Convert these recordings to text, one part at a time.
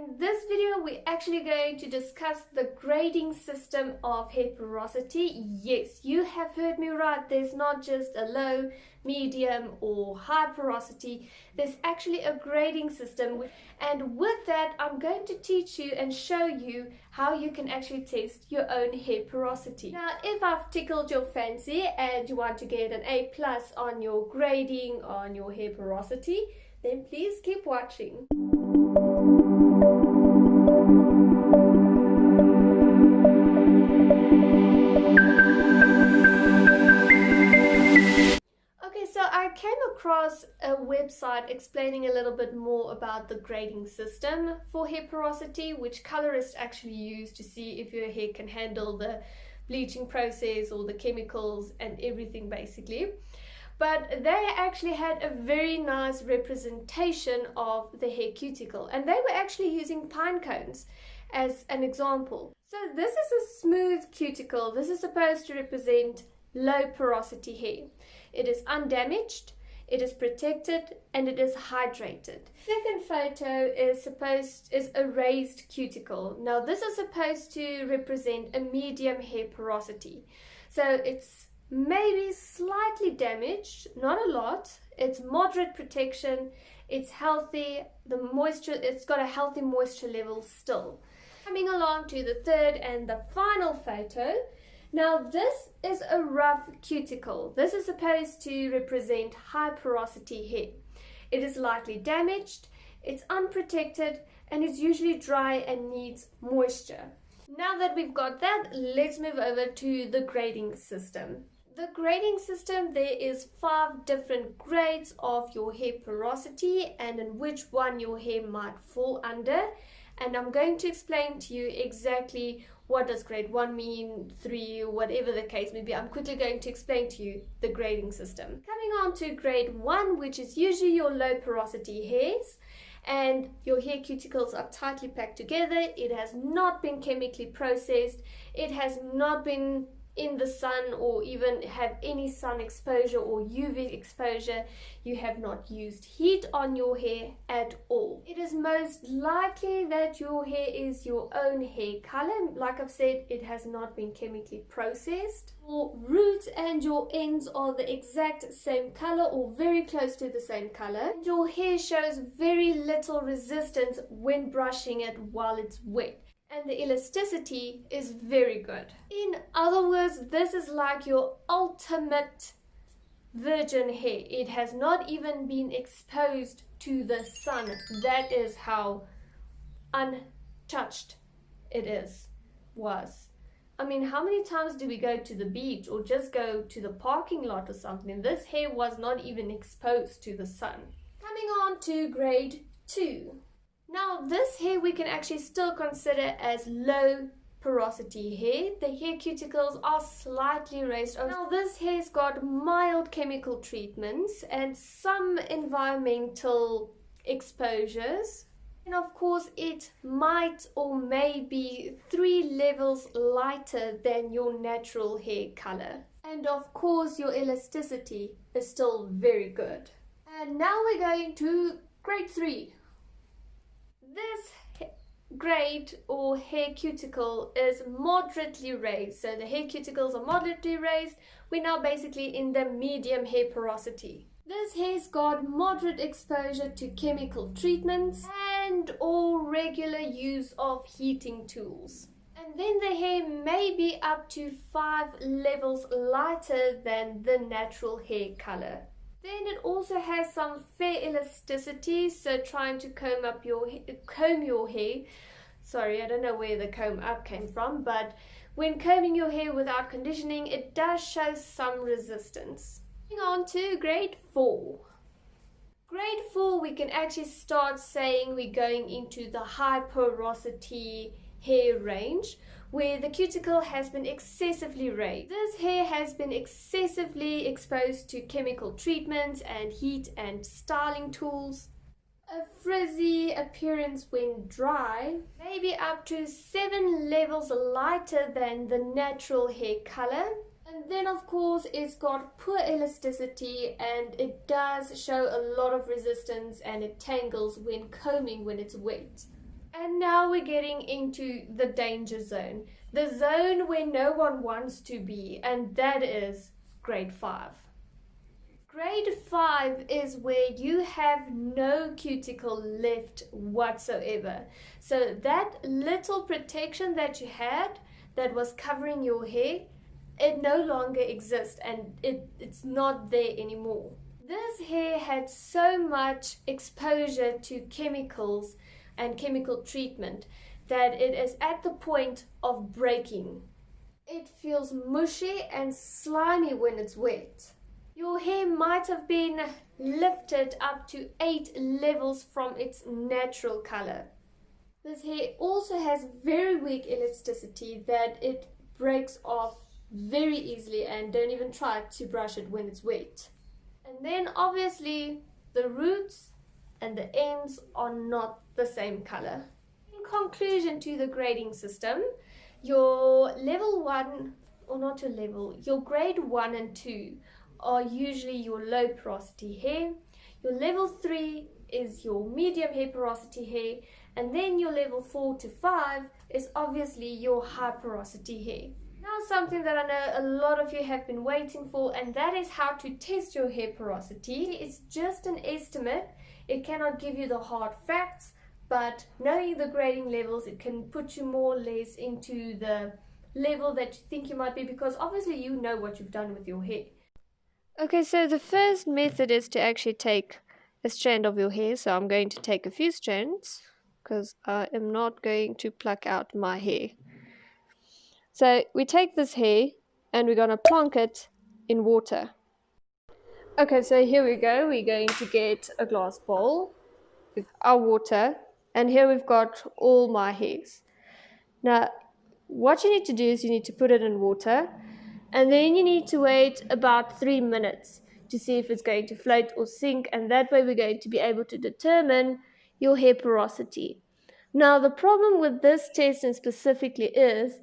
In this video, we're actually going to discuss the grading system of hair porosity. Yes, you have heard me right. There's not just a low, medium or high porosity. There's actually a grading system. And with that, I'm going to teach you and show you how you can actually test your own hair porosity. Now, if I've tickled your fancy and you want to get an A+ on your grading on your hair porosity, then please keep watching. So I came across a website explaining a little bit more about the grading system for hair porosity, which colorists actually use to see if your hair can handle the bleaching process or the chemicals and everything basically. But they actually had a very nice representation of the hair cuticle, and they were actually using pine cones as an example. So this is a smooth cuticle. This is supposed to represent low porosity hair. It is undamaged, it is protected, and it is hydrated. Second photo is a raised cuticle. Now this is supposed to represent a medium hair porosity. So it's maybe slightly damaged, not a lot. It's moderate protection, it's healthy, it's got a healthy moisture level still. Coming along to the third and the final photo. Now this is a rough cuticle. This is supposed to represent high porosity hair. It is lightly damaged, it's unprotected, and is usually dry and needs moisture. Now that we've got that, let's move over to the grading system. The grading system, there is 5 different grades of your hair porosity and in which one your hair might fall under. And I'm going to explain to you exactly what does grade 1 mean, 3, whatever the case may be. I'm quickly going to explain to you the grading system. Coming on to grade 1, which is usually your low porosity hairs, and your hair cuticles are tightly packed together. It has not been chemically processed. It has not been in the sun or even have any sun exposure or UV exposure. You have not used heat on your hair at all. It is most likely that your hair is your own hair color. Like I've said, it has not been chemically processed. Your roots and your ends are the exact same color or very close to the same color. Your hair shows very little resistance when brushing it while it's wet. And the elasticity is very good. In other words, this is like your ultimate virgin hair. It has not even been exposed to the sun. That is how untouched it was. I mean, how many times do we go to the beach or just go to the parking lot or something? This hair was not even exposed to the sun. Coming on to grade 2. Now this hair we can actually still consider as low porosity hair. The hair cuticles are slightly raised. Now this hair's got mild chemical treatments and some environmental exposures. And of course it might or may be 3 levels lighter than your natural hair color. And of course your elasticity is still very good. And now we're going to grade 3. This grade or hair cuticle is moderately raised. So the hair cuticles are moderately raised. We're now basically in the medium hair porosity. This hair's got moderate exposure to chemical treatments and or regular use of heating tools. And then the hair may be up to 5 levels lighter than the natural hair color. Then it also has some fair elasticity, so trying to comb your hair. Sorry, I don't know where the comb up came from, but when combing your hair without conditioning, it does show some resistance. Moving on to grade 4. Grade 4, we can actually start saying we're going into the high porosity hair range, where the cuticle has been excessively raised. This hair has been excessively exposed to chemical treatments and heat and styling tools. A frizzy appearance when dry, maybe up to 7 levels lighter than the natural hair color. And then of course it's got poor elasticity and it does show a lot of resistance and it tangles when combing when it's wet. And now we're getting into the danger zone, the zone where no one wants to be, and that is grade 5. Grade 5 is where you have no cuticle left whatsoever. So that little protection that you had that was covering your hair, it no longer exists, and it's not there anymore. This hair had so much exposure to chemicals and chemical treatment that it is at the point of breaking. It feels mushy and slimy when it's wet. Your hair might have been lifted up to 8 levels from its natural color. This hair also has very weak elasticity that it breaks off very easily, and don't even try to brush it when it's wet. And then obviously the roots and the ends are not the same color. In conclusion to the grading system, your level 1, or not your level, your grade 1 and 2 are usually your low porosity hair. Your level 3 is your medium hair porosity hair, and then your level 4 to 5 is obviously your high porosity hair. Now something that I know a lot of you have been waiting for, and that is how to test your hair porosity. It's just an estimate. It cannot give you the hard facts, but knowing the grading levels, it can put you more or less into the level that you think you might be, because obviously you know what you've done with your hair. Okay, so the first method is to actually take a strand of your hair. So I'm going to take a few strands because I am not going to pluck out my hair. So we take this hair and we're going to plonk it in water. Okay, so here we go. We're going to get a glass bowl with our water, and here we've got all my hairs. Now, what you need to do is you need to put it in water, and then you need to wait about 3 minutes to see if it's going to float or sink, and that way we're going to be able to determine your hair porosity. Now, the problem with this test in specifically is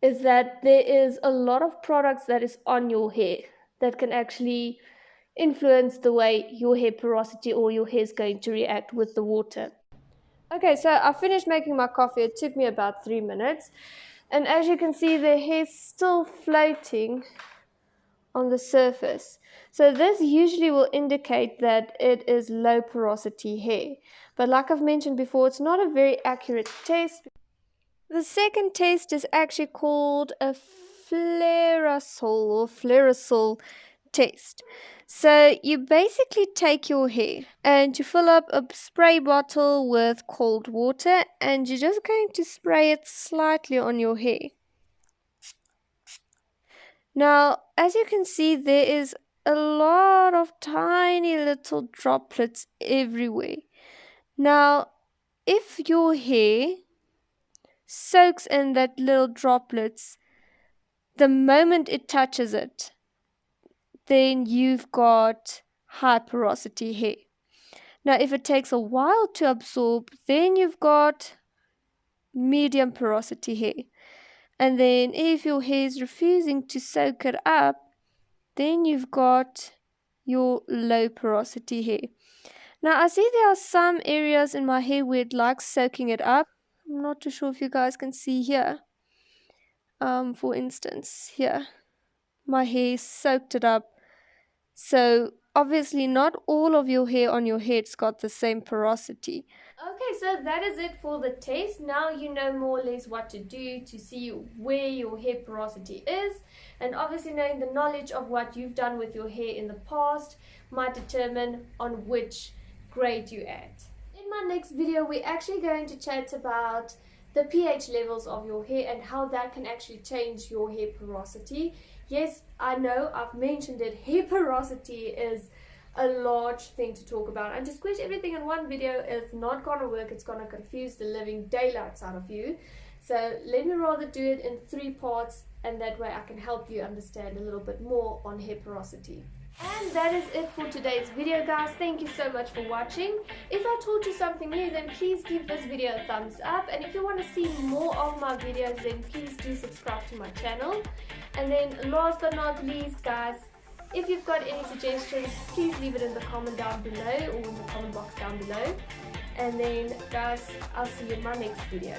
that there is a lot of products that is on your hair that can actually influence the way your hair porosity or your hair is going to react with the water. Okay, so I finished making my coffee. It took me about 3 minutes. And as you can see, the hair's still floating on the surface. So this usually will indicate that it is low porosity hair. But like I've mentioned before, it's not a very accurate test. The second test is actually called a flaresol test. So you basically take your hair and you fill up a spray bottle with cold water, and you're just going to spray it slightly on your hair. Now, as you can see, there is a lot of tiny little droplets everywhere. Now, if your hair soaks in that little droplets the moment it touches it, then you've got high porosity hair. Now, if it takes a while to absorb, then you've got medium porosity hair. And then if your hair is refusing to soak it up, then you've got your low porosity hair. Now, I see there are some areas in my hair where it likes soaking it up. I'm not too sure if you guys can see here. For instance, here, my hair soaked it up. So obviously not all of your hair on your head's got the same porosity. Okay, so that is it for the test. Now you know more or less what to do to see where your hair porosity is, and obviously knowing the knowledge of what you've done with your hair in the past might determine on which grade you're at. In my next video, we're actually going to chat about the pH levels of your hair and how that can actually change your hair porosity. Yes, I know I've mentioned it, hair porosity is a large thing to talk about, and to squish everything in one video is not gonna work. It's gonna confuse the living daylights out of you. So let me rather do it in 3 parts, and that way I can help you understand a little bit more on hair porosity. And that is it for today's video, guys. Thank you so much for watching. If I taught you something new, then please give this video a thumbs up, and if you want to see more of my videos, then please do subscribe to my channel. And then last but not least, guys, if you've got any suggestions, please leave it in the comment down below, or in the comment box down below. And then guys, I'll see you in my next video.